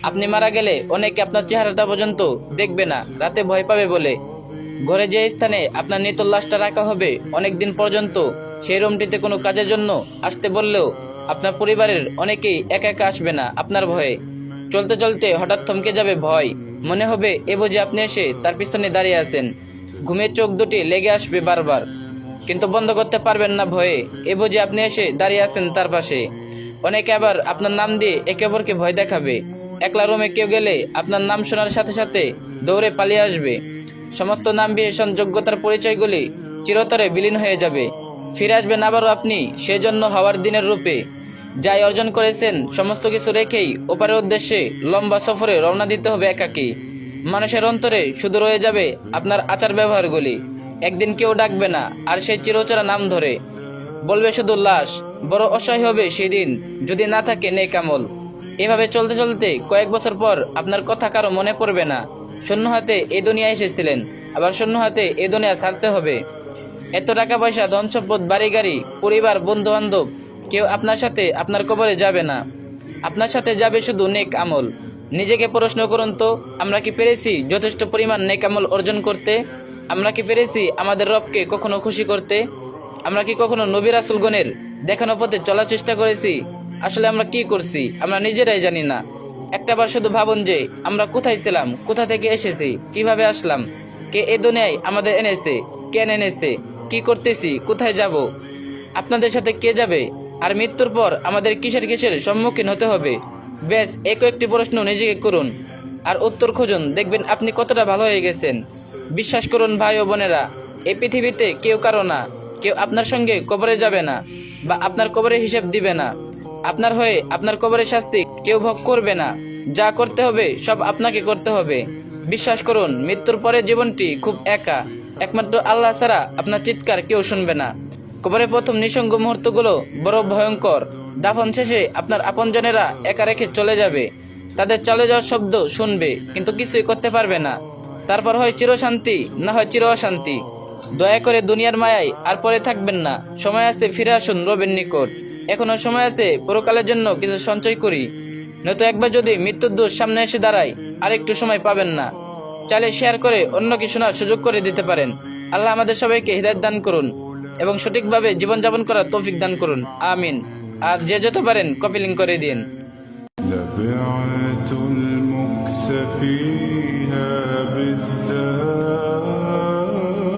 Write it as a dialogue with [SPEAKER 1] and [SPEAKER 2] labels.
[SPEAKER 1] আপনি মারা গেলে অনেকে আপনার চেহারাটা পর্যন্ত দেখবে না, রাতে ভয় পাবে বলে। ঘরে যে স্থানে আপনার নিথর লাশটা রাখা হবে, অনেকদিন পর্যন্ত সেই রুমটিতে কোনো কাজের জন্য আসতে বললেও আপনার পরিবারের অনেকেই একা একা আসবে না আপনার ভয়ে। চলতে চলতে হঠাৎ থমকে যাবে ভয়, মনে হবে এ বুঝি আপনি এসে তার পিছনে দাঁড়িয়ে আছেন। ঘুমের চোখ দুটি লেগে আসবে বারবার, কিন্তু বন্ধ করতে পারবেন না ভয়ে, এ বুঝি আপনি এসে দাঁড়িয়ে আছেন তার পাশে। অনেকে আবার আপনার নাম দিয়ে একে অপরকে ভয় দেখাবে। একলা রুমে কেউ গেলে আপনার নাম শোনার সাথে সাথে দৌড়ে পালিয়ে আসবে। সমস্ত নাম বিশেষণ যোগ্যতার পরিচয়গুলি চিরতরে বিলীন হয়ে যাবে। ফিরে আসবেন আবারও আপনি সেজন্য হওয়ার দিনের রূপে। যাই অর্জন করেছেন সমস্ত কিছু রেখেই ওপারের উদ্দেশ্যে লম্বা সফরে রওনা দিতে হবে একাকী। মানুষের অন্তরে শুধু রয়ে যাবে আপনার আচার ব্যবহারগুলি। একদিন কেউ ডাকবে না আর সেই চিরচেনা নাম ধরে, বলবে শুধু লাশ। বড় অসহায় হবে সেদিন যদি না থাকে নেক আমল। এভাবে চলতে চলতে কয়েক বছর পর আপনার কথা কারো মনে পড়বে না। শূন্য হাতে এই দুনিয়া এসেছিলেন, আবার শূন্য হাতে এই দুনিয়া ছাড়তে হবে। এত টাকা পয়সা, ধন সম্পদ, বাড়ি গাড়ি, পরিবার, বন্ধু বান্ধব, কেউ আপনার সাথে আপনার কবরে যাবে না। আপনার সাথে যাবে শুধু নেক আমল। নিজেকে প্রশ্ন করুন তো, আমরা কি পেরেছি যথেষ্ট পরিমাণ নেক আমল অর্জন করতে? আমরা কি পেরেছি আমাদের রবকে কখনো খুশি করতে? আমরা কি কখনো নবী রাসূলগণের দেখানো পথে চলার চেষ্টা করেছি? আসলে আমরা কি করছি আমরা নিজেরাই জানি না। একটাবার শুধু ভাবুন যে আমরা কোথায় ছিলাম, কোথা থেকে এসেছি, কিভাবে আসলাম, কে এ দুনিয়ায় আমাদের এনেছে, কেন এনেছে, কি করতেছি, কোথায় যাব, আপনাদের সাথে কে যাবে, আর মৃত্যুর পর আমাদের কিসের কিসের সম্মুখীন হতে হবে। ব্যাস এক একটি প্রশ্ন নিজেকে করুন আর উত্তর খুঁজুন, দেখবেন আপনি কতটা ভালো হয়ে গেছেন। বিশ্বাস করুন ভাই ও বোনেরা, এই পৃথিবীতে কেউ কারো না, কেউ আপনার সঙ্গে কবরে যাবে না বা আপনার কবরের হিসেব দিবে না। আপনার হয়ে আপনার কবরের শাস্তি কেউ ভোগ করবে না। যা করতে হবে সব আপনাকে করতে হবে। বিশ্বাস করুন, মৃত্যুর পরে জীবনটি খুব একা। একমাত্র আল্লাহ ছাড়া আপনার চিৎকার কেউ শুনবে না। কবরের প্রথম নিঃসঙ্গ মুহূর্তগুলো বড় ভয়ঙ্কর। দাফন শেষে আপনার আপনজনেরা একা রেখে চলে যাবে। তাদের চলে যাওয়ার শব্দ শুনবে, কিন্তু কিছুই করতে পারবে না। তারপর হয় চিরশান্তি, না হয় চির অশান্তি। দয়া করে দুনিয়ার মায়ায় আর পরে থাকবেন না। সময় আছে, ফিরে আসুন রবের নিকট। এখনো সময় আছে, পরকালের জন্য কিছু সঞ্চয় করি। নয়তো একবার যদি মৃত্যুর দোষ সামনে এসে দাঁড়ায়, আর একটু সময় পাবেন না। চাইলে শেয়ার করে অন্যকে শোনার সুযোগ করে দিতে পারেন। আল্লাহ আমাদের সবাইকে হিদায়াত দান করুন এবং সঠিকভাবে জীবনযাপন করার তৌফিক দান করুন, আমিন। আর যে যত পারেন কপি লিঙ্ক করে দিন।